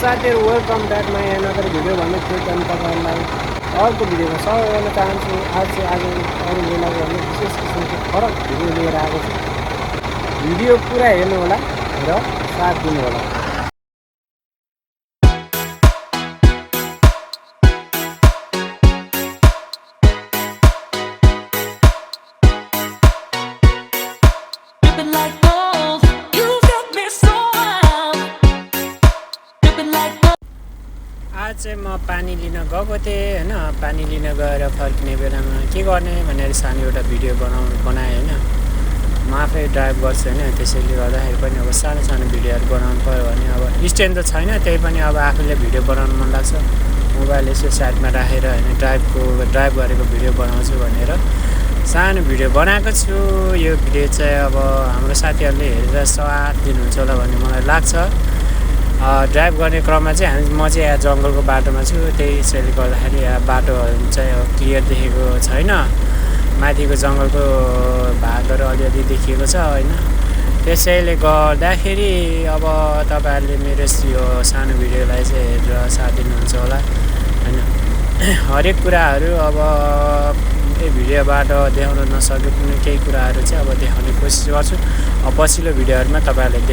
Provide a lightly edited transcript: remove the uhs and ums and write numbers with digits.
साथीहरू welcome back my another video भन्ने थियो अनि तपाईँहरूलाई अर्को भिडियोमा सहयोग गर्न चाहन्छु। आज अरू बेलाको भन्ने विशेष किसिमको फरक भिडियो लिएर आएको छु। भिडियो पुरा हेर्नु होला र साथ दिनु होला। आज चाहिँ म पानी लिन गएको थिएँ होइन। पानी लिन गएर फर्किने बेलामा के गर्ने भनेर सानो एउटा भिडियो बनाएँ होइन। म आफै ड्राइभ गर्छु होइन, त्यसैले गर्दाखेरि पनि अब सानो सानो भिडियोहरू बनाउनु पऱ्यो भने अब स्ट्यान्ड त छैन, त्यही पनि अब आफूले भिडियो बनाउनु मन लाग्छ। मोबाइल यसो साइडमा राखेर होइन ड्राइभ गरेको भिडियो बनाउँछु भनेर सानो भिडियो बनाएको छु। यो भिडियो चाहिँ अब हाम्रो साथीहरूले हेरेर साथ दिनुहुन्छ होला भन्ने मलाई लाग्छ। ड्राइभ गर्ने क्रममा चाहिँ म चाहिँ यहाँ जङ्गलको बाटोमा छु, त्यसैले गर्दाखेरि यहाँ बाटोहरू चाहिँ क्लियर देखेको छैन। माथिको जङ्गलको भागहरू अलिअलि देखिएको छ होइन। त्यसैले गर्दाखेरि अब तपाईँहरूले मेरो यो सानो भिडियोलाई चाहिँ हेरेर साथ दिनुहुन्छ होला होइन। हरेक कुराहरू अब यो भिडियोबाट देखाउन नसके पनि केही कुराहरू चाहिँ अब देखाउने कोसिस गर्छु। पछिल्लो भिडियोहरूमा तपाईँहरूले